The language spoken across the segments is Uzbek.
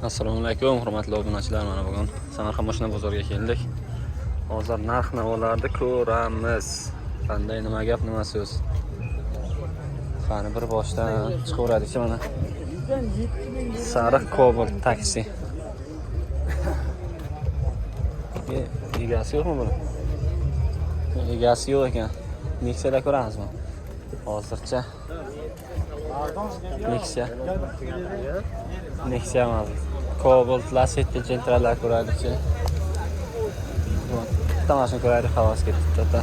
Assalomu alaykum, hurmatli obunachilar. Mana bugun Samarqand mashina bozoriga keldik. Hozir narx-navolarni ko'ramiz. Qanday, nima gap, nima so'z. Qani bir boshdan chiqaverdik mana. Sariq Cobalt taksi. Egasi yo'qmi buni? Egasi yo'q ekan. Nexia ko'ramizmi? Hozircha Nexia mavjud. Cobalt Lacetti Gentra'lar ko'raylik. Bitta mashina ko'raylik, havas ketdi to'ta.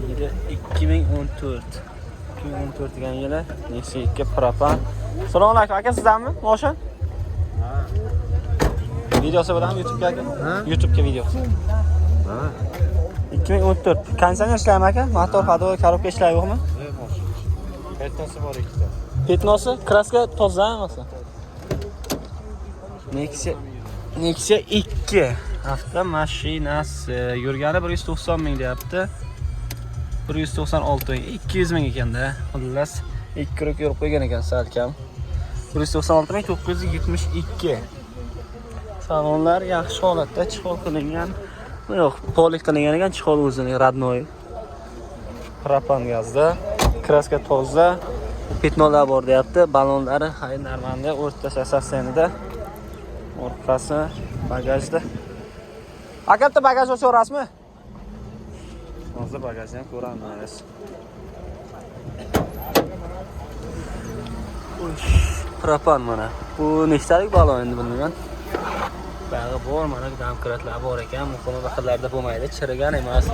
Yili 2014 degan yili Nexia 2 Propan. Assalomu alaykum, aka sizdanmi? Moshin? Ha. Videosi bilan YouTube'ga aka? YouTube'ga video. Ha. 2014. Kondisioner ishlaymi aka? Motor hadovoy korobka ishlaymi yo'qmi? Petnosi bor ikkita. Petnosi, kraska tozami? Nexia 2 hafta mashinasi yurgani 190 ming deyapti. 196 ming, 200 ming ekanda. Xullas 2 krok yurib qo'ygan ekan salkam. 196 ming 972. Salonlar yaxshi holatda, chihol qilingan. Yo'q, polik qilingan ekan, chihol o'zining radnoy. Propan gazda, kraska toza. Petnolar bor deyapti. Balonlari hay normanda, o'rta shassasenida. Orqasi bagajda. Aka, bagaj ochorasizmi? Hozir bagajni ham ko'ramiz. Propan mana. Bu nechtalik balon endi bilmayman. Bag'i bor, mana damkratlar bor ekan. Muhimi baxtlarda bo'lmaydi, chirigan emas.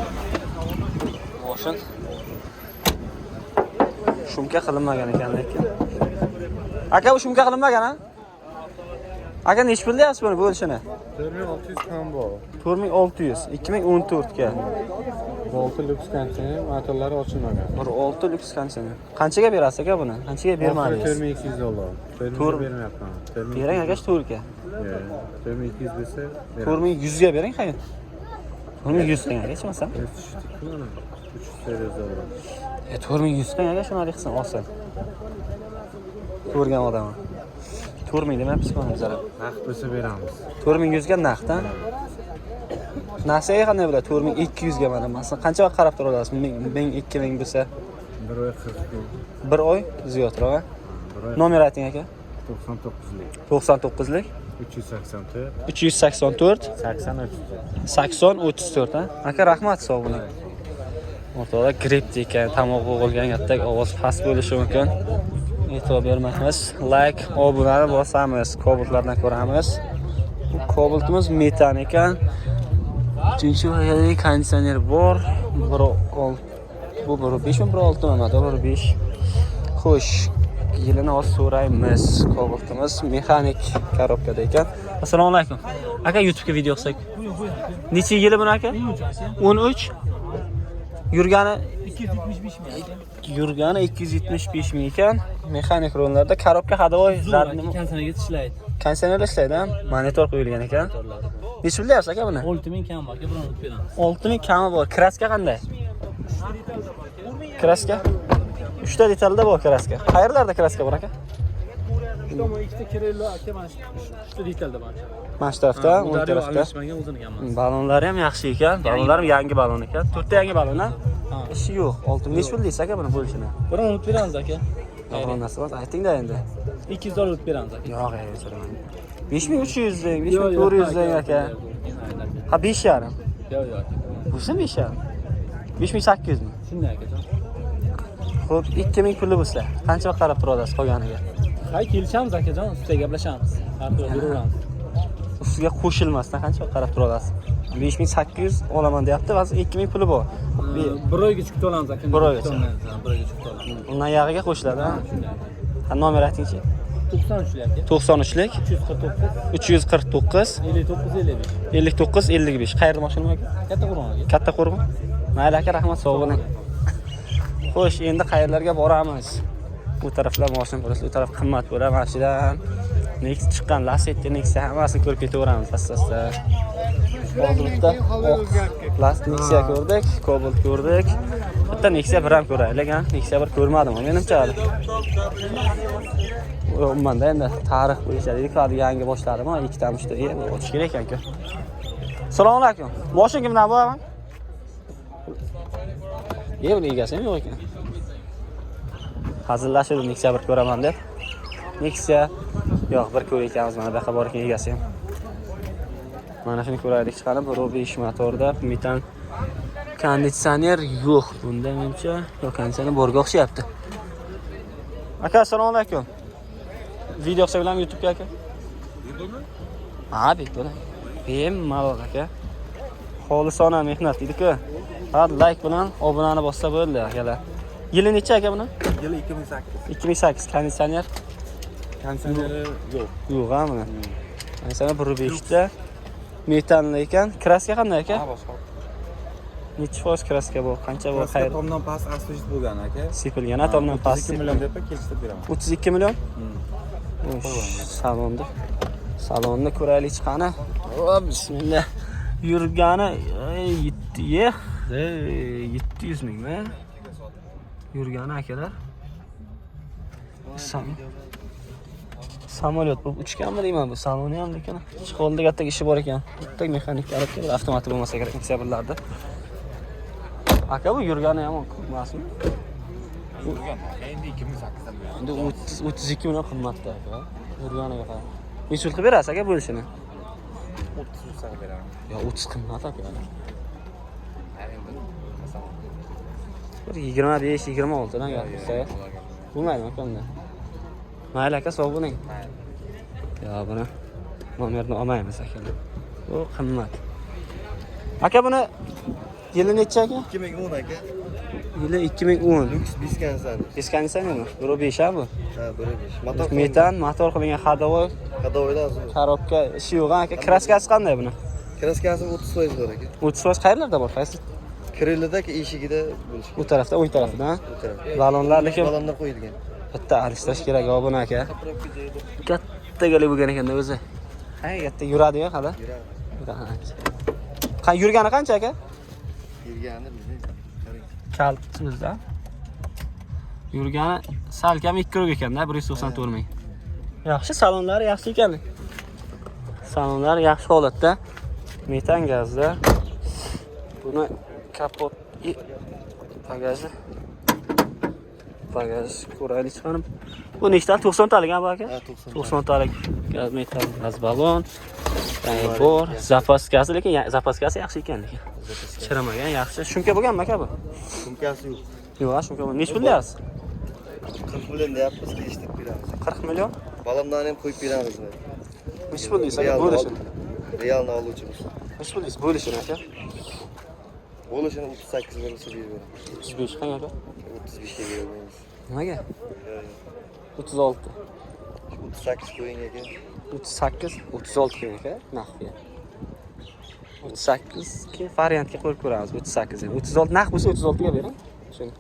Moshin shumka qilinmagan ekan lekin. Aka, bu shumka qilinmagan ha? Aka, nech pul deyapsiz buni bo'lishini? 4600 ham bor. 4600, 2014 ga. 6 lyuks kondisioner, motorlari ochilmagan. 6 lyuks kondisioner. Qanchaga berasiz aka buni? Qanchaga bermadingiz? 4200 dollar. Bermayapman. Bering aka, 4 ga. Yo'q, 4200 desa, 4100 ga bering hayır. 4100 tanga hechmasam. 300 dollar. 4100 tanga shunday qilsin, olsin. Ko'rgan odam. 4000 demabsiz buni bizlar. Naqd bo'lsa beramiz. 4100 ga naqddan. Nasiyaga qanday bo'ladi? 4200 ga mana. Masalan, qancha vaqt qarab tura olasiz? 1000, 2000 bo'lsa. 1 oy 40 kun. 1 oy ziyodroq. Nomer ayting aka. 99lik. 99lik. 384. 384 80 34 ha. Aka, rahmat, sog' bo'ling. O'rtada grip ekan, tomoq bo'g'ilgan gapdek ovoz past bo'lishi mumkin. E'tibor bermaymiz. Like, obunani bosamiz. Cobaltlardan ko'ramiz. Bu Cobaltimiz metan ekan. 3-chi kondisioner bor. Bu 1.5mi, 1.6mi? 1.5. Xo'sh, yilini hozir so'raymiz. Cobaltimiz mexanik korobkada ekan. Assalomu alaykum. Aka, YouTube'ga video qilsak. Necha yili buni aka? 13. Yurgani 275 ming ekan. Mexanik rollarda korobka hadovoy kondisionerga ishlaydi. Kondisionerda ishlaydi, monitor qo'yilgan ekan. Necha pul deyapsiz aka buni? 6000 kam bor, biron o'tib beramiz. 6000 kami bor. Kraska qanday? Kraska 3 ta detalda bor kraska. Qayerlarda kraska bor aka? Ikkita kirello aka, mana shu detalda bor. Mana shu tarafda, o'ng tarafda. Balonlari ham yaxshi ekan. Balonlari yangi balon ekan. 4 ta yangi balon ha? Ishi yo'q. 6000 nech pul deysiz aka buni bo'lishini? Biron o'tib beramiz aka. Biron narsa bor, ayting-da endi. 200 dollar o'tib beramiz aka. Yo'q, so'ramayman. 5300 deng, 5400 deng aka. Ha, 5,5. Yo'q. Bo'lsa 5,5. 5800 mi? Shunday aka. Xo'p, 2000 puli bo'lsa, qancha vaqt qarab turasiz qolganiga? Hay, kelishamiz akajon, ustiga gaplashamiz. Har xil beraveramiz. Ustiga qo'shilmasdan qancha vaqt qarab turasiz? 5800 olaman deyapti, va 2000 puli bor. 1 oygacha kutib olamiz aka. 1 oygacha. 1 oygacha kutib olamiz. Undan yag'iga qo'shiladi, ha? Ha, nomer aytingchi. 93lik aka. 93lik 349 59 55. Qayerda mashina aka? Katta Qo'rg'on aka. Katta Qo'rg'on. Mayli aka, rahmat, sog' bo'ling. Xo'sh, endi qayerlarga boramiz? Bu taraflar mashina bo'lsa, u taraf qimmat bo'ladi mashinadan. Next chiqqan Lacetti, Nexia hammasini ko'rib ketaveramiz asta-asta. Hozir bitta Nexia ko'rdik, Cobalt ko'rdik. Bitta Nexia bir ham ko'raylik, ha. Nexia bir ko'rmadim, menimcha hali. Ummanda endi tarix bo'yicha deylik, hali yangi boshladimi, ikkita mushtariy o'tish kerak ekan-ku. Assalomu alaykum. Mashina kimdan bo'laman? Buni egasimi yo'q ekan. Hazillashib Nexia bir ko'raman deb. Nexia yo'q, bir ko'rayotganmiz, mana buyoqqa bor ekan egasi ham. Mana shuni ko'raylik chiqarib, Robi ish motorda metan konditsioner yo'q. Bunda menimcha yo'q, konditsioner borga o'xshayapti. Aka, assalomu alaykum. Video qilsam YouTube'ga aka. Videomi? Ha, video. Bemalol aka. Xolisona mehnat edi-ku. Ha, like bilan obunani bossa bo'ldi akalar. Yili necha aka buni? Yili 2008. 2008 konditsioner. Konditsioneri yo'q. Yo'q, ha buni. Masalan, 1.5 ta metanli ekan. Kraska qanday aka? Ha, boshqa. Necha foiz kraska bu? Qancha bu xayr? Tomdan past astrojet bo'lgan aka. Sepilgan, tomdan past. 32 million deb kelishtirib beraman. 32 million? Salonni. Salonni ko'raylik chiqani. O, bismillah. Yurgani 700 mingmi? Yurgani akalar. Samolyot bu uchganmi deyman, bu saloni ham lekin chiqoldi, katta ishi bor ekan. Bitta mexanik olib kelib, avtomat bo'lmasa kerak noksiyalarida. Aka bu yurgani ham emasmi? Yurgan. Endi 2008 dan beri. Endi 32 million qimmatda aka. Yurganiga qarab. Necha pul qilib berasiz aka bo'lishini? 30 qilib beraman. Yo, 30 qimmat aka. Bir 25-26 dan gapirsa. Bo'lmaydimi aka unda? Mayli aka, sog' bo'ling. Yo, buni nomerni olmaymiz aka. Bu qimmat. Aka buni yili necha aka? 2010 aka. Yili 2010. Lux Biskansan. Biskansanmi? 1.5 ha bu. Ha, 1.5. Motor Metan, motor qilingan hadovoy, Hadovoyda azur. korobka ishi yo'q aka. Kraskasi qanday buni? Kraskasi 30% bor aka. 30% qayerlarda bor? Qaysi? Kirillidagi eshigida bo'lishi Bu tarafda, o'ng tarafda. bu taraf. Balonlar lekin Balonlar qo'yilgan. bitta alishtirish kerak buni aka. Katta gale bo'lgan ekanda o'zi. Haqiqatda yuradi-yu hali. Yuradi. Yurgani qancha aka? Yurgani bizni qarang. Kaltimizda. Yurgani salkam 2 kg ekanda, 194 ming. Yaxshi, salonlari yaxshi ekan. Salonlar yaxshi holatda. Metan gazda. Buni kapot bagaj ko'raylik chiqarib. Bu nechta? 90 talik bu aka? Ha, 90 talik gaz metan gaz balon. Bor, zapaskasi lekin zapaskasi yaxshi ekan lekin. Chiramagan, yaxshi. Shunka bo'lganmi aka bu? Sumkasi yo'q. Yo'q, shunka bo'lgan. Nech pul deyapsiz? 40 million deyapmiz, kelishtirib beramiz. 40 million? Balondan ham qo'yib beramiz. Nech pul deysiz aka bo'lishini? Realni oluvchimiz. Nech pul deysiz bo'lishini aka? Bo'lishini 38 bo'lsa beramiz. 35 qancha aka? 35 ga beramiz. Nimaga? 36. 38 qo'ying aka. 38, 36 keyin aka, naqdga. 38 keyin variantga qo'yib ko'ramiz, 38 ham. 36 naqd bo'lsa 36 ga bering. Shuni.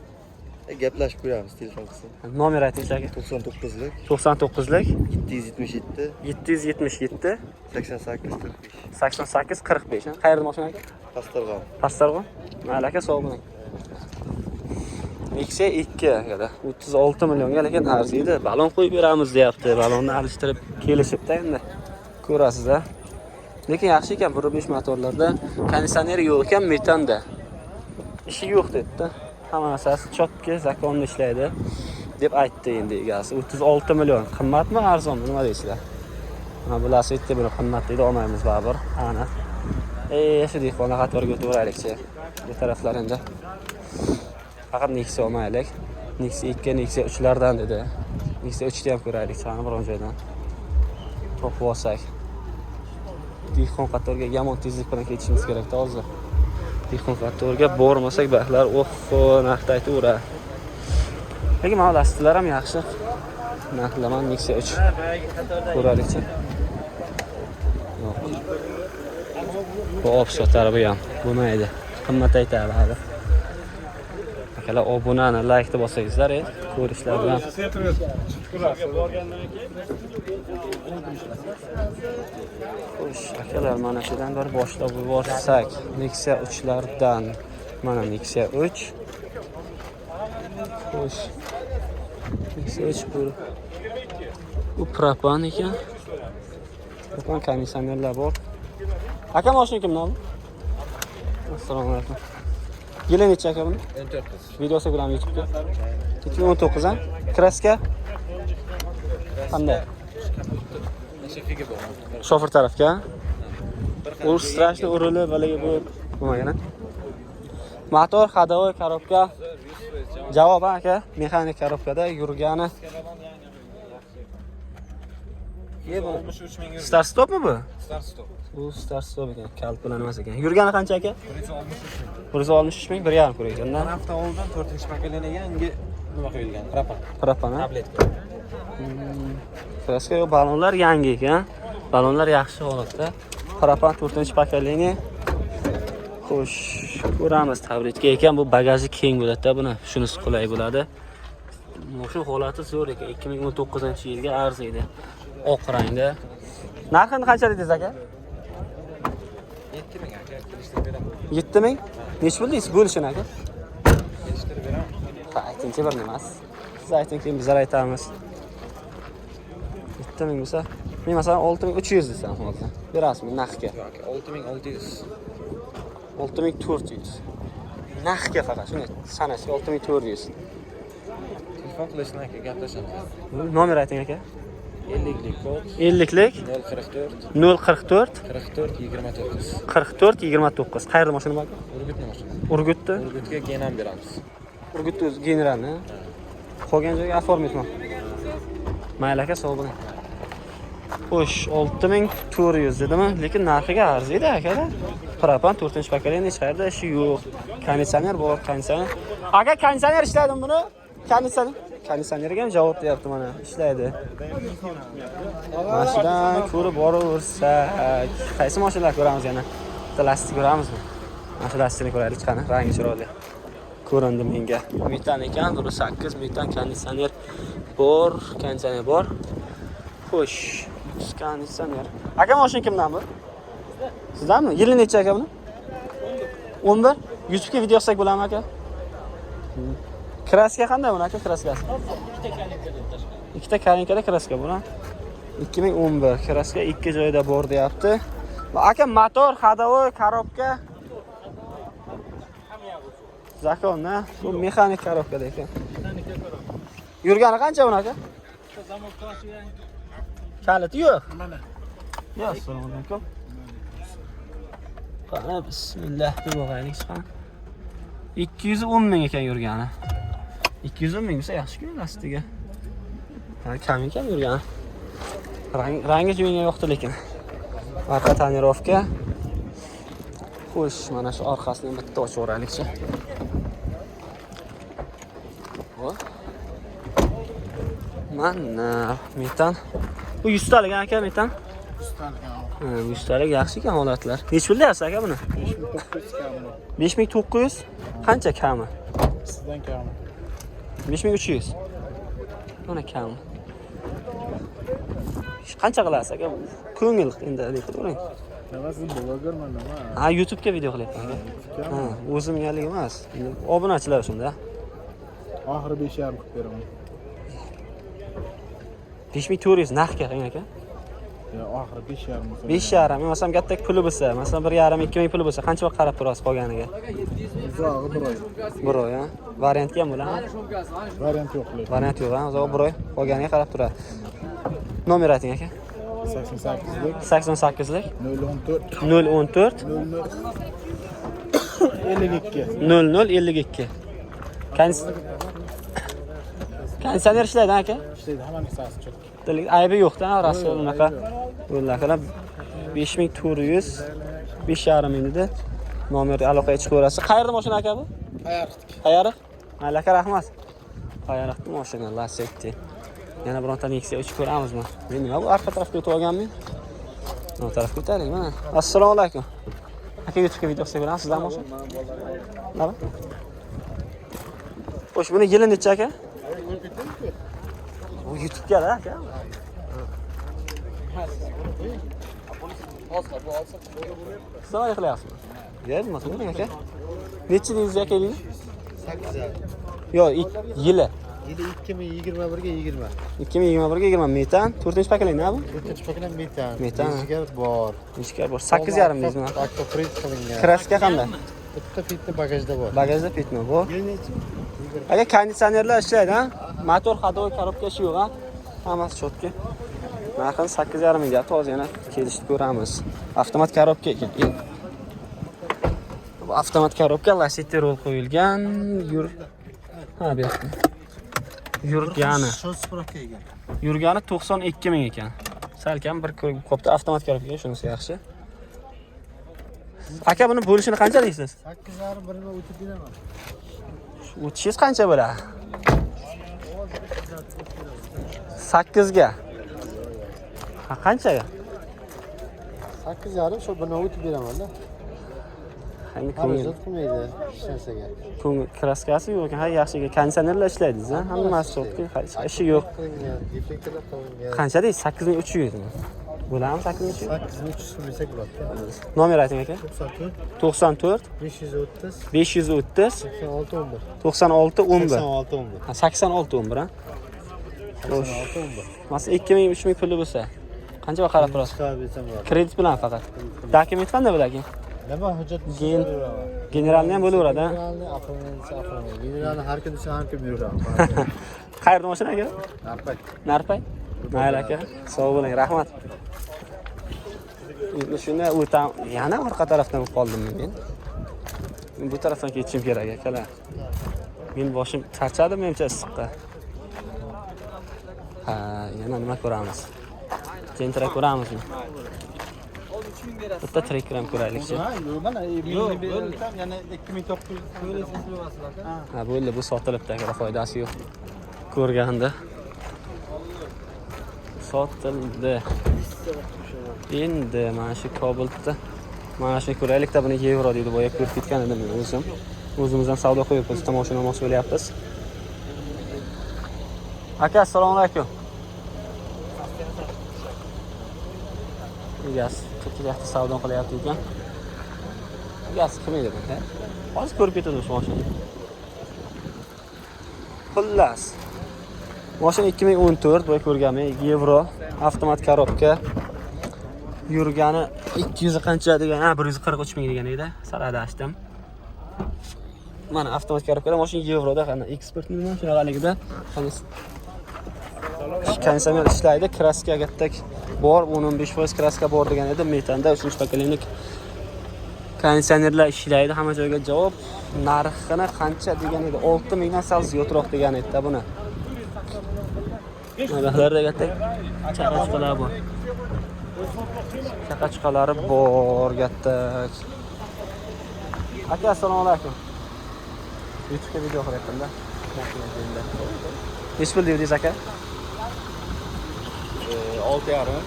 Gaplashib ko'ramiz telefon qilsin. Nomer ayting aka. 99 lik 99 lik 777 777 88 45. 88 45. Qayerda mashina aka? Pastarg'om. Pastarg'om. Mayli aka, sog' bo'ling. Nexia 2 aka, 36 millionga lekin arziydi. Balon qo'yib beramiz deyapti. Balonni alishtirib kelishibdi endi. Ko'rasiz-a. Lekin yaxshi ekan, 1.5 motorlarda konditsioner yo'q ekan, metanda. Ishi yo'q dedi. Hamma narsasi chotki, zakonda ishlaydi deb aytdi endi egasi. 36 million. Qimmatmi, arzonmi, nima deysizlar? Mana bularni aytdi, buni qimmat deydi, olmaymiz baribir. Ana. Shu dehqonlar qatoriga o'tiraveraylikchi. Bu taraflar endi. Faqat Nexia olmaylik. Nexia 2, Nexia 3lardan dedi. Nexia 3 ni ham ko'raylik, sani biron joydan. Topib olsak. Dehqon qatoriga yomon tezlik bilan ketishimiz kerak-da hozir. Dehqon qatoriga bormasak baxtlar, naqd aytaveradi. Lekin mana lastilar ham yaxshi. Narxlaman Nexia 3. Ko'raylikchi. Yo'q. Bu offshotlar bu ham bo'lmaydi. Qimmat aytadi hali. Akalar, obunani, like deb bosingizlar, ko'rishlar bilan. Xo'sh, akalar, mana shudan bir boshlab yuborsak, Nexia 3lardan mana Nexia 3. Xo'sh. Nexia 3 bu Bu propan ekan. Propan konditsionerlar bor. Aka mashina kimdan bu? Assalomu alaykum. Yili necha aka buni? 14. Videosi bilan YouTube'da. 2019 ha? Kraska qanday? Nashifiga bor. Shofer tarafga. U strashni urilib haligi bu bo'lmagan. Motor, ходовой коробка. Javob aka, mexanik korobkada yurgani. Yeb 63 ming euro. Start stopmi bu? Start stop. Bu start stop ekan, kalt bilan emas ekan. Yurgani qancha aka? 163 ming, 1.5 pul ekan. Bir hafta oldin 4-pokoleniya yangi nima qo'yilgan? Propan. Propan. Tabletka. Kraska balonlar yangi ekan. Balonlar yaxshi holatda. Propan 4-pokoleniya. Xo'sh, ko'ramiz tabletka ekan. Bu bagaji keng bo'ladi-da, buni shunisi qulay bo'ladi. Shu holati zo'r ekan. 2019-yilga arziydi. Oq rangda. Narxini qancha dedingiz aka? 7 ming aka, kelishtirib beraman. 7 ming? Nech bildingiz bo'lishini aka? Kelishtirib beraman. Aytingchi bir emas. Siz ayting, keyin biz aytamiz. 7 ming bo'lsa, men masalan 6300 desam hozir. Berasizmi naqdga? Yo'q aka, 6600. 6400. Naqdga faqat shuni sanasi 6400. Telefon qilishni aka, gaplashamiz. Nomer ayting aka. 50lik kod 50lik 044 044 44 29. 44 29. Qayerda mashina bor aka? Urgutni mashina. Urgutda. Urgutga genam beramiz. Urgutda o'zi generalni. Qolgan joyga oformayman. Mayli aka, sog' bo'ling. Xo'sh, 6400 dedimi? Lekin narxiga arziydi aka-da. Propan 4-pokoleniya hech qayerda ishi yo'q. Konditsioner bor, konditsioner. Aka, konditsioner ishlaydimi buni? Konditsionerga ham javob beryapti mana. Ishlaydi. Mashinadan ko'rib boraversak, qaysi mashinalar ko'ramiz yana? Bitta lastik ko'ramizmi? Mana lastikni ko'raylik, qani, rangi chiroyli. Ko'rindi menga. Metan ekan, 8 metan konditsioner bor. Xo'sh, konditsioner. Aka, mashina kimdan bu? Sizdanmi? Yili necha aka buni? 11. YouTube'ga video olsak bo'ladimi aka? Kraska qanday buni aka, kraskasi? Ikkita kalinkada kraska bu, ha? 2011 kraska ikki joyda bor deyapti. Aka, motor, ходовой, коробка. Zakon-a, bu mexanik korobkada ekan. Yurgani qancha buni aka? Kaliti yo'q. Mana. Yo, assalomu alaykum. Qani, bismillah deb o'g'aylik chiqan. 210 ming ekan yurgani. 210 ming bo'lsa yaxshi-ku lastiga. Ha, kam yurgani. Rangi menga yoqdi lekin. Orqa tonirovka. Xo'sh, mana shu orqasini bitta ochib o'raylikchi. Xo'p. Mana metan. Bu 100 talik aka metan. 100 talik. Ha, 100 talik yaxshi ekan holatlar. Nech pul deyapsiz aka buni? 5900 kami. 5900. Qancha kami? Sizdan kami. 5300. Mana kami. Qancha qilasiz aka? Ko'ngil endi aytavering. Nima siz blogerman nima? Ha, YouTube'ga video qilyapman aka. Ha, o'zimgalik emas. Obunachilar shunda. Oxiri 5.5 qilib beraman. 5400 naqdga qilgan aka. Ya oxiri 5.5. 5.5. Men masalan katta puli bo'lsa, masalan 1.5 2 ming puli bo'lsa, qancha vaqt qarab turasiz qolganiga? Uzog'i 1 oy. 1 oy, ha. Variantga ham bo'ladimi? Variant yo'q lekin. Variant yo'q, ha. Uzoq 1 oy qolganiga qarab turadi. Nomer ayting aka. 88lik 88lik 014 014 52. 0052. Konditsioner ishlaydi aka? İşte hemen kısası çok. Aybi yo'q-da, rostga unaqa. Yo'llar 5400 5.5 ming dedi. Nomerga aloqaga chiqaverasiz. Qayerda mashina aka bu? Qayariq. Mayli aka, rahmat. Qayariqda mashina Lacetti. Yana bironta Nexia 3 ko'ramizmi? Men nima bu orqa tarafga o'tib olganmen? Bu tarafga o'taylik mana. Assalomu alaykum. Aka, YouTube'ga video olsak bo'ladimi sizdan mashina? Nima? Xo'sh, buni yili necha aka? Bu YouTube'ga da aka. Qanday qilyapsiz? Yermi, to'g'ri aka? Necha deysiz aka yili? 8. Yo'q, yili. Yili 2021 ga 20. 2021 ga 20 metan. 4-pakelik nima bu? 4-pakelan metan. Metan. Ichiga bor. Nechga bor? 8,5 deysizmi? Aktopriz qilingan. Kraska qanday? Bitta fitni bagajda bor. Bagajda pitmi bu? Aka konditsionerlar ishlaydi, ha? Motor hadovoy korobka ishi yo'q, ha? Hammasi chotki. Narxini 8,5 mingga hozir yana kelishib ko'ramiz. Avtomat korobka ekan. Bu avtomat korobka Lacetti rol qo'yilgan. Ha, bu yoqda. Yurgani. Sho'sproka ekan. Yurgani 92 ming ekan. Salkam bir ko'rib qopda avtomat korobka, shunisi yaxshi. Aka buni bo'lishini qancha deysiz? 8,5 birma o'tib beraman. O'tishingiz qancha bo'ladi? 8 ga. Ha, qanchaga? 8,5 shu birma o'tib beraman-da. Endi Xarajat qilmaydi hech narsaga. ko'ngil kraskasi yo'q, ha yaxshiga konditsionerlar ishlaydingiz, ha? Hammasi chotki, ishi yo'q. Qilingan, defektorlar qilingan. Qancha deysiz? 8300 mi? Bo'ladimi 8300? 8300 so'msak bo'ladi. Nomer ayting aka. 94 94 530 530 86 11. 96 11. 86 11. Ha, 86 11 ha. 86 11. Masa 2000 3000 puli bo'lsa, qancha qarab turasiz? Chiqarib bersam bo'ladi. Kredit bilan faqat. Dokument qanday bo'ladi? Nima hujjat Generalni ham bo'laveradi, ha? Generalni aqlini. Generalni har kun har kun yuraman. Qayerda mashina aka? Narpay. Narpay? Mayli aka. Sog' bo'ling, rahmat. Endi shuni o'tam, yana orqa tarafdan qoldim men. Bu tarafdan ketishim kerak akalar. Men boshim charchadi menimcha issiqqa. Ha, yana nima ko'ramiz? Tentra ko'ramizmi? Bitta trekram ko'raylikchi. Mana yana 2900 to'laysiz bo'lmaslar. Ha, bo'ldi, bu sotilibdi aka, foydasi yo'q. Ko'rganda sotildi. Endi mana shu Cobalt-da mana shuni ko'raylik-da, buni yevro deydi, boya ko'rib ketgan edim men o'zim. O'zimiz ham savdo qo'yib bitta mashina olmoqchi bo'lyapmiz. Aka, assalomu alaykum. Egasi ketyapti, savdo qilyapti ekan. Egasi kim edi bu? Hozir ko'rib ketadi shu mashina. Xullas. Mashina 2014 boya ko'rganman, yevro, avtomat korobka. Yurgani 200 qancha degan, 143 ming degan edi. Sal adashdim. Mana avtomat korobkada mashina yevroda, qani eksportni nima shunaqaligida. Qani konditsioner ishlaydi, kraska gattak bor, 15% kraska bor degan edi. Metanda 3-pakelik konditsionerlar ishlaydi, hamma joyga javob. Narxini qancha degan edi? 6 mingdan sal ziyodroq degan edi buni. Narxlarda gattak chaqachqalar bor. Chaqachqalari bor gattak. Aka, assalomu alaykum. YouTube'ga video qilyapman-da. Nech pul dedingiz aka? 6,5.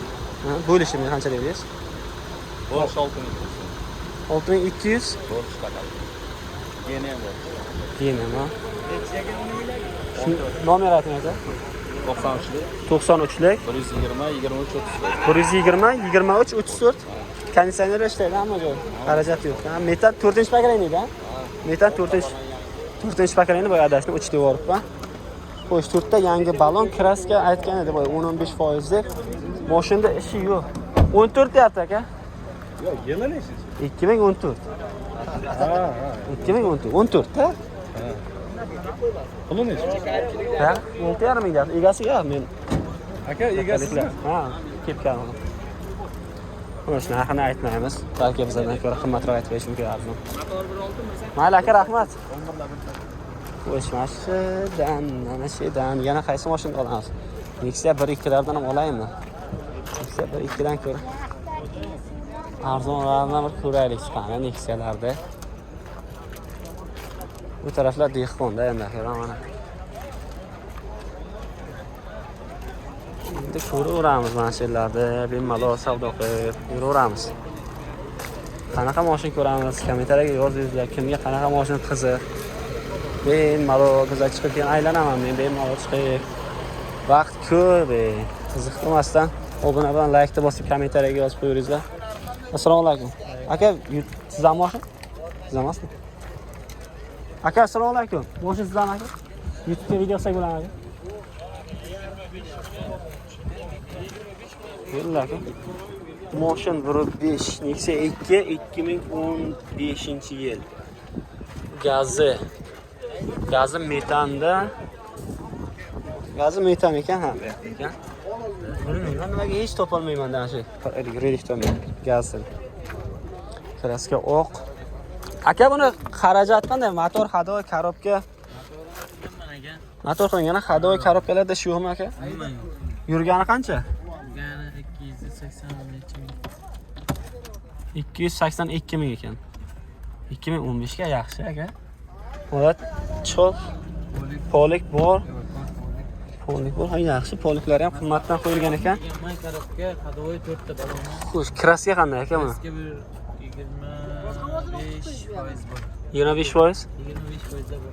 Ha, bo'lishimi qancha dedingiz? Bo'lish 6,000. 6200. Bo'lish bakalım. Yeni ham bor. Yeni mi? Nomer ayting aka. 93lik. 93lik 120 23 34. 120 23 34. Konditsioner ishlaydi hamma joy. Xarajat yo'q. Ha, metan 4-pakelik edi, ha? Metan 4-pakelikni boya adashni o'chdi yoribman. Xo'sh, 4 ta yangi balon kraska aytgan edi boya 15% deb. Mashinada ishi yo'q. 14 deyapti aka. Yo'q, yili nechisi? 2014. Ha. 2014. 14 ta? Puli nechi? Ha, 6,5 ming deyapti. Egasiga men. Aka, egasi. Ha, ketgan uni. Xo'sh, narxini aytmaymiz. Balki bizdan ko'ra qimmatroq aytib berish mumkin arzon. Mayli aka, rahmat. Xo'sh, mana shudan yana qaysi mashina olamiz? Nexia 1-2 lardan ham olaymi? Nexia 1-2 dan ko'ra arzonlardan bir ko'raylik chiqadi Nexialarda. Bu taraflar dehqonda endi mana. Endi ko'raveramiz mana shu yerlarda, bemalol savdo qilib yuraveramiz. Qanaqa mashina ko'ramiz? Kommentariyaga yozinglar, kimga qanaqa mashina qiziq. Bemalol biza chiqib keyin aylanaman men, bemalol chiqib. Vaqt ko'p, qiziqtirmasdan obuna bilan like bosib kommentariyaga yozib qo'yinglar. Assalomu alaykum. Aka, sizdan mashina? Siz emasmi? Aka, assalomu alaykum. Mashina sizdan aka? YouTube'ga video olsak bo'ladimi? Yo'q aka. Motion 1.5 Nexia 2 2015-yil. Gazi metanda. Gazi metan ekan ha, bu yoqda ekan. Bilmayman, nimaga hech topolmayman mana shu. Rediktorni gazi. Kraska oq. Aka buni xarajat qanday? Motor, hadoy, korobka. Motor qilgan hadoy, korobkalarda shu yo'qmi aka? Yurgani qancha? Yurgani 282 ming ekan. 2015 ga yaxshi aka. Holat chol polik bor. Polik bor, yaxshi. Poliklari ham qimmatdan qo'yilgan ekan. Men korobka hadoy 4 ta balon. Xo'sh, kraska qanday aka buni? Kraska bir 25% bor. 25%? 25% bor.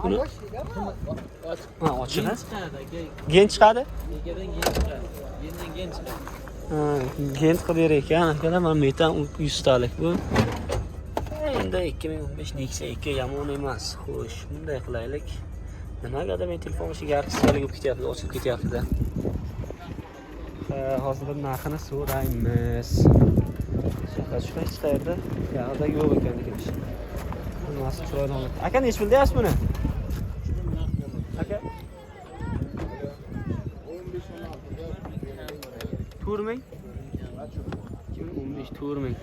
Buni ha, ochiq. Gen chiqadi aka. Gen chiqadi? Negadan gen chiqadi? Gendan gen chiqadi. Ha, gen qidir ekan. Akalar mana metan 100 talik bu. Endi 2015 Nexia 2 yomon emas. Xo'sh, bunday qilaylik. Nimagadir men telefon ishiga garqisalik bo'lib ketyapti, ochib ketyapti-da. Hozir narxini so'raymiz. Shuncha hech qayerda yog'da yo'q ekan deganish. Bunasi chiroyli. Aka, nech pul deyapsiz buni? Aka? 4 ming? 2015 4 ming.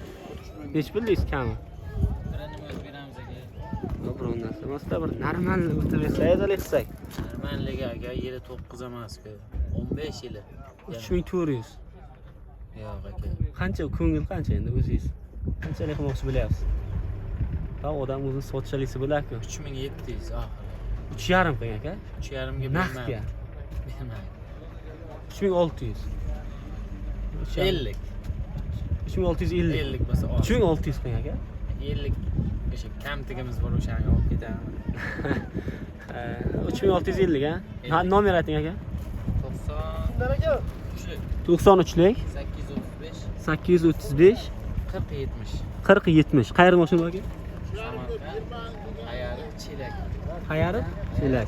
Nech pul deysiz kami? Biron narsa emasda, bir normal o'tirsak, olsak. Normalligi aka, yili 9 emas ku. 15 yili. 3400. Yo'q aka. Qancha ko'ngil qancha endi o'zingiz? Qanchalik qilmoqchi bo'lyapsiz? Ha, odam o'zini sotchalisi bo'lar-ku. 3700 oxiri. 3,5 qilgan aka. 3,5 ga Naqdga. bermayman. 3600. 50. 3650. 50 bo'lsa oz. 3600 qilgan aka. 50 o'sha kamtigimiz bor, o'shani olib ketaman. 3650 ha. Ha, nomer ayting aka. 93 93lik 835 835 40 70. 40 70. Qayerga mashina bu aka? Samarqand, Ayari, Chelak. Qayari? Chelak.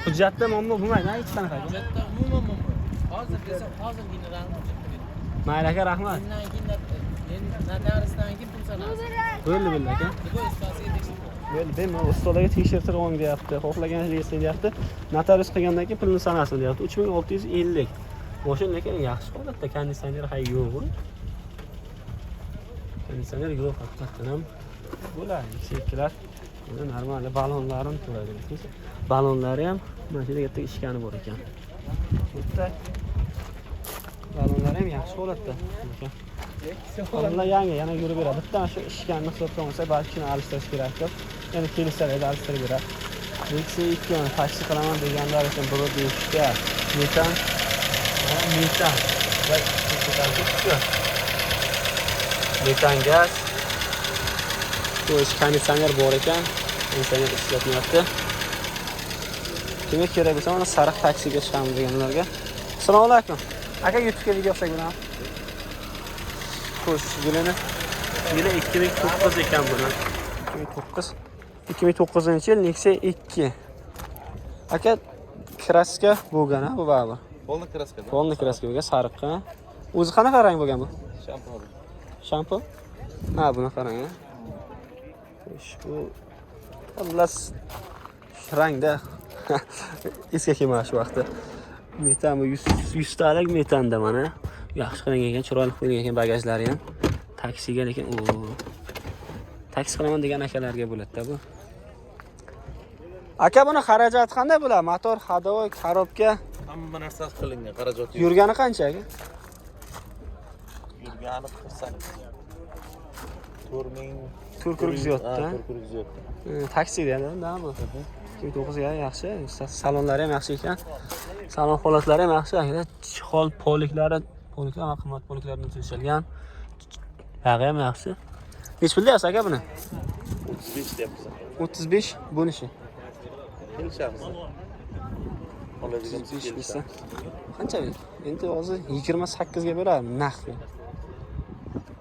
Hujjatda muammo bo'lmaydi, hech qanaqa. Hujjatda umuman muammo. Hozir desa hozirgina raqam. Mayli aka, rahmat. Bundan keyin notariusdan keyin pul sanasi. Bo'ldi aka. Bu ustasiga tekshirib. Bo'ldi, men ustalarga tekshirtirib oling deyapti. Xohlaganishingiz deyapti. Notarius qilgandan keyin pulni sanasin deyapti. 3650. Mashina lekin yaxshi holatda, konditsioner hay yo'q. Konditsioner yo'q, haqiqatan ham bo'ladi. Cheklar. Buni normal balonlarini turadi. Balonlari ham mana shu yerda ishkani bor ekan. Bitta balonlari ham yaxshi holatda ekan. Balonlar yangi, yana yurib beradi. Bitta shu ishkanni hisobga olsa, balki shuni alishtirish kerakdir. Yana kelislarida alishtirib beradi. Nexia 2 taksi qilaman deganlar uchun bir deyishga metan metan gaz. Bu konditsioner bor ekan. Konditsioner ishlatmayapti. Kimga kerak bo'lsa, mana sariq taksiga chiqamiz deganlarga. Assalomu alaykum. Aka, YouTube'ga video olsak bo'ladimi? Xo'sh, yili 2009 ekan buni. 2009-yil Nexia 2. Aka, kraska bo'lgan-a bu baribir. Polni kraskada. Polni kraska bo'lgan, sariqqa. O'zi qanaqa rang bo'lgan bu? Shampun. Shampo? Ha, buni qarang. Bu xullas rangda esga kelmas shu vaqtda. Metan bu 100 talik metanda mana. Yaxshi qilingan ekan, chiroyli qo'yilgan ekan bagajlari ham. Taksiga lekin taksi qilaman degan akalarga bo'ladi-da bu. Aka, buni xarajat qanday bo'ladi? Motor, hadovoy, korobka, Hamma narsa qilingan, xarajat yo'q. yurgani qancha aka? Yurgani 4000 400 yotdi. 400 yotdi. Taksida ham-da. 2009 ga yaxshi. Salonlari ham yaxshi ekan. Salon holatlari ham yaxshi. Hol poliklar qimmat poliklardan tuzilgan. Yog'i ham yaxshi. Nech pul deyapsiz aka buni? 35 deyapmiz. 35 bunishi. Kelishamiz. Oladigan bo'lsa. Qancha? Endi hozir 28 ga beradi naqdga.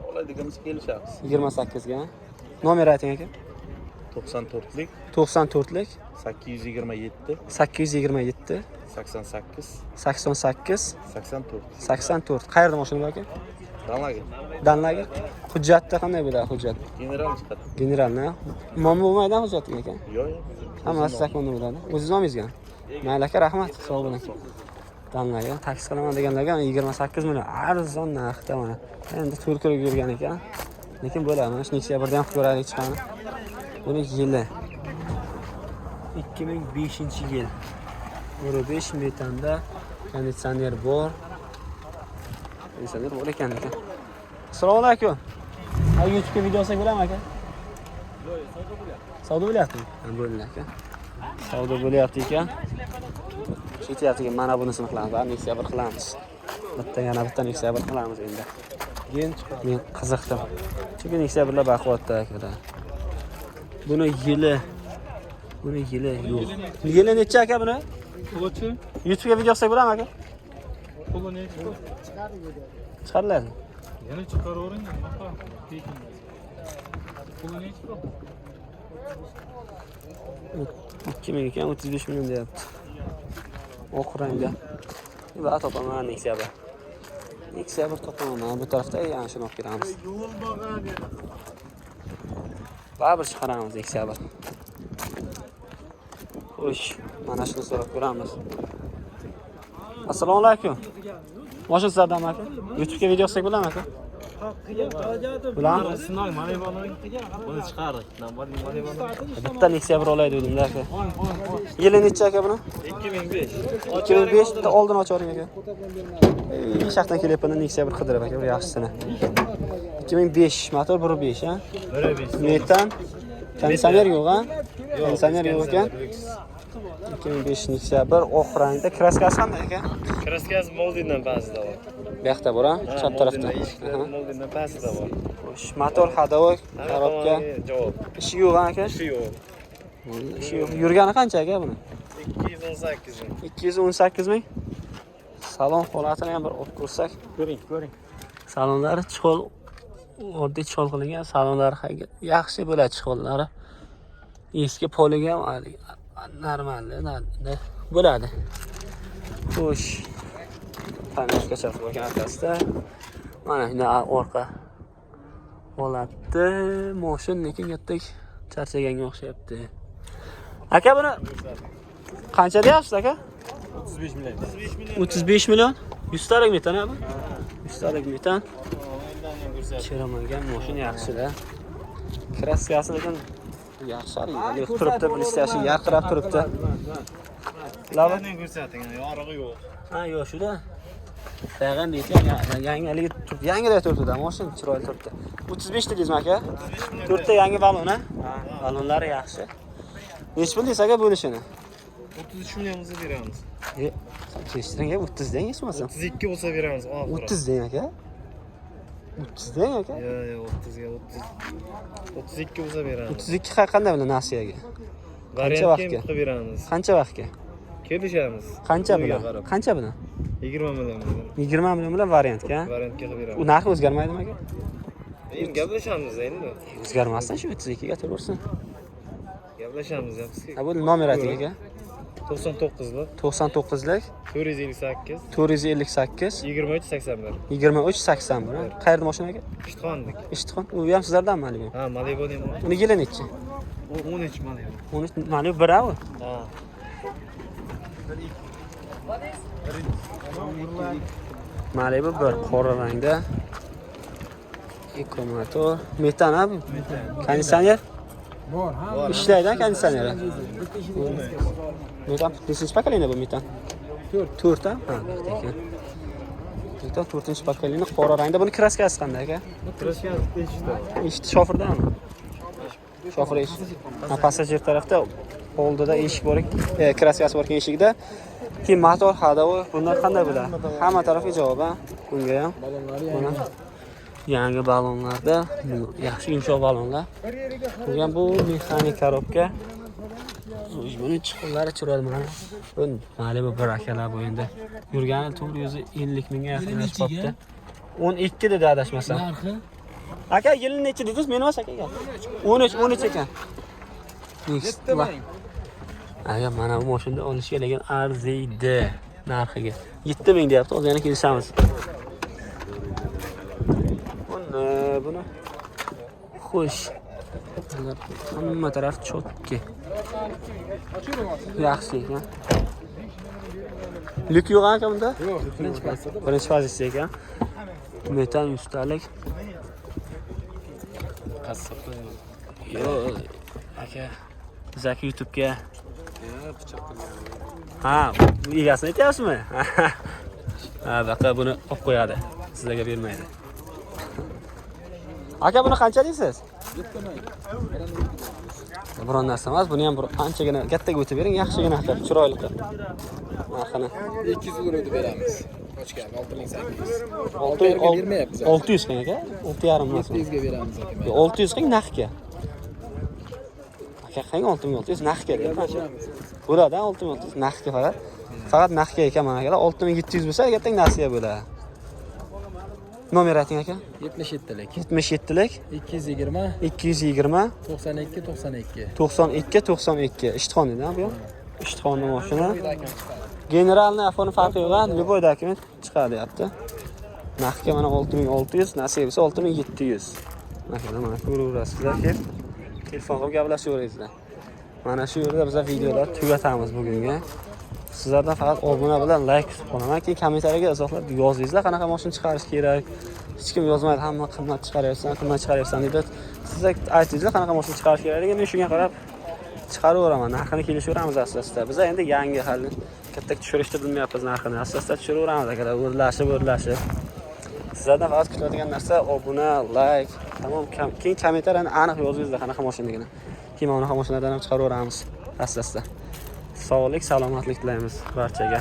Oladiganimiz kelishamiz. 28 ga. Nomer ayting aka. 94lik 94lik 827 827 88 88 84. 84. Qayerda mashina aka? Danlagi. Danlagi. Hujjatda qanday bo'ladi hujjat? General chiqadi. Generalni. Imom bo'lmaydi hujjatga aka. Yo'q. Hammasi zakonda bo'ladi. O'zingiz nomingizga. Mayli aka, rahmat. Sog' bo'ling. Danlagi taksi qilaman deganlarga 28 million arzon narxda mana. Endi turkiga yurgan ekan. Lekin bo'ladi. Mana shu noyabrda ham ko'raylik chiqani. Buni yili 2005-yil. 5 metanda konditsioner bor. Konditsioner bor ekan. Assalomu alaykum. YouTube'ga video olsak bo'ladimi aka? Savdo bo'lyaptimi? Bo'ldi aka. Savdo bo'lyapti ekan. Ketyapti, mana bunisini qilamiz. Nexia 1 qilamiz. Bitta yana bitta Nexia 1 qilamiz endi. Men qiziqdim. Chunki Nexia 1lar baquvvatda aka. Buni yili yo'q. Yili necha aka buni? Pulchi? YouTube'ga video olsak bo'ladimi aka? Puli nechi? Chiqariladi. Yana chiqaravering, nima tekin. Puli nechi? 2000 ekan, 35 million deyapti. Oq rangda. Va topaman Nexia 1. Nexia 1 topaman. Bu tarafda yana shuni olib kelamiz. Baribir chiqaramiz Nexia 1. Xo'sh, mana shuni so'rab ko'ramiz. Assalomu alaykum. Mashina sizlardanmi aka? YouTube'ga video olsak bo'ladimi aka? Bularni Sinov Malibonning buni chiqardik. bitta Nexia 1 olay dedim-da aka. Yili necha aka buni? 2005. 2005 da oldin oching aka. Shaxtdan kelyapman Nexia 1 qidirib aka, bir yaxshisini. 2005 motor 1.5 ha? 1.5. Metan. Konditsioner yo'q ha? Konditsioner yo'q ekan. 2005 Nexia 1 oq rangda. Kraskasi qanday aka? Kraskasi Moldindan ba'zida bor. Bu yoqda bor ha? Chap tarafda. Moldindan ba'zida bor. Xo'sh, motor hadovok, korobka. Javob. Ishi yo'q ha aka? Shu yo'q. Ishi yo'q. Yurgani qancha aka buni? 218 ming. 218 ming. Salon holatini ham bir olib ko'rsak. Ko'ring. Salonlari chiqol, oddiy chiqol qilingan. Salonlari yaxshi bo'ladi chiqollari. Eski poliga normal bo'ladi. Xo'sh. Panelga chap bo'lgan atrofda. Mana shunday orqa holatda mashina lekin yetdik charchaganga o'xshayapti. Aka buni qancha deyapsiz aka? 35 million. 35 million. 100 talik metan ha bu? 100 talik metan. Chiramagan mashina yaxshi-da. Kraskasi lekin yaxshi hali turibdi, blistashi yarqirab turibdi. Lavani ko'rsating, yorug'i yo'q. Ha, yo'q shu-da. Tag'in deysan, yangiligi turibdi. Yangida turibdi-da, mashina chiroyli turibdi. 35 dedingizmi aka? 4 ta yangi balon ha? Balonlari yaxshi. Nech pul deysiz aka bo'lishini? 33 millionga beramiz. Kechtiring, 30 deng hech bo'lmasa. 32 bo'lsa beramiz. 30 deng aka. 30 deng aka. Yo'q, 30 ga 32 bo'lsa beramiz. 32 qanday bilan nasiyaga? Qancha vaqtga qilib beramiz? Qancha vaqtga? Kelishamiz. Qancha bilan? Qancha bilan? 20 million bilan. 20 million bilan variantga. Variantga qilib beramiz. U narxi o'zgarmaydimi aka? Endi gaplashamiz endi. O'zgarmasdan shu 32 ga turaversin. Gaplashamiz yapsiz. Ha, bu nomer ayting aka. 99 lik 99 lik 458 458 23 81. 23 81. Qayerda mashina aka? Ishtixonlik. Ishtixon. U ham sizlardanmi hali bu? Ha, Malibu ham. Uni yili nechi? 13 Malibu. 13 Malibu bravo. Ha. Malibu bir qora rangda. Ekomotor, metan ha bu? Konditsioner? Bor, ha. Ishlaydi konditsioneri. Metan nechinchi pokoleniya bu metan? 4 ha? Ha, ekan. Metan 4-pokoleniya qora rangda. Buni kraskasi qanday aka? Kraskasi eshikda. Eshik shofirdanmi? Shofir eshik. Ha, passajir tarafda oldida eshik bor, kraskasi bor eshikda. Keyin motor hadovi bundan qanday bo'ladi? Hamma tarafga javob ha. Bunga ham. Buni yangi balonlarda, yaxshi yumshoq balonlar. Bo'lgan bu mexanik korobka. Buni chiqinlari chiroyli mana. Bu Malibu bir akalar bu endi. Yurgani 450 mingga yaqinlashib qopti. 12 dedi adashmasam. Narxi? Aka yili nechi dedingiz? Men emas aka. 13 ekan. Agar mana bu mashinani olishga lekin arziydi narxiga. 7000 deyapti, hozir yana kelishamiz. Buni xo'sh. Hamma taraf chotki. Yaxshi ekan. Lyuk yo'q aka bunda? Yo'q, Birinchi pozitsiya ekan. Metan ustalik. qassobda. Yo'q, aka. Zaki YouTube'ga. Ha, egasini aytyapsizmi? Ha, baqa buni olib qo'yadi. Sizlarga bermaydi. Aka buni qancha deysiz? Biron narsa emas, buni ham bir anchagina kattaga o'tib bering, yaxshigina qilib, chiroyli qilib. Narxini 200 euro beramiz. Ochgan 6800. 600 qing aka? 6,5 emas. 700 ga beramiz aka. 600 qing naqdga. Aka qing 6600 naqdga deyapman. Bo'ladi 6600 naqdga faqat. Faqat naqdga ekan mana akalar 6700 bo'lsa ertaga nasiya bo'ladi. Nomer ayting aka? 77lik. 77lik 220 220 92 92. 92 Ishtixon edi bu. Ishtixonning mashina. Generalni afoni farqi yo'q, любой dokument chiqadi deyapti. Narxga mana 6600, nasiya bo'lsa 6700. Mana ko'raverasizlar, telefon qilib gaplashaverasizlar. Mana shu yerda biz videolar tugatamiz bugunga. Sizlardan faqat obuna bilan like kutib qolaman. Keyin kommentariyaga izohlar yozingizlar, qanaqa mashina chiqarish kerak. Hech kim yozmaydi, hamma qimmat chiqaryapsan deb. Siz aytingizlar, qanaqa mashina chiqarish kerakligini, men shunga qarab chiqaraveraman. Narxini kelishaveramiz asosida. Biz endi yangi hali katta tushirishni bilmayapmiz narxini. Asosida tushaveramiz akalar, o'rlashib. Sizlardan faqat kutadigan narsa obuna, like, tamom. Keyin kommentariyani aniq yozingizlar qanaqa mashinaligini. Keyin mana bu mashinalardan ham chiqaraveramiz asosida. Sog'lik, salomatlik tilaymiz barchaga.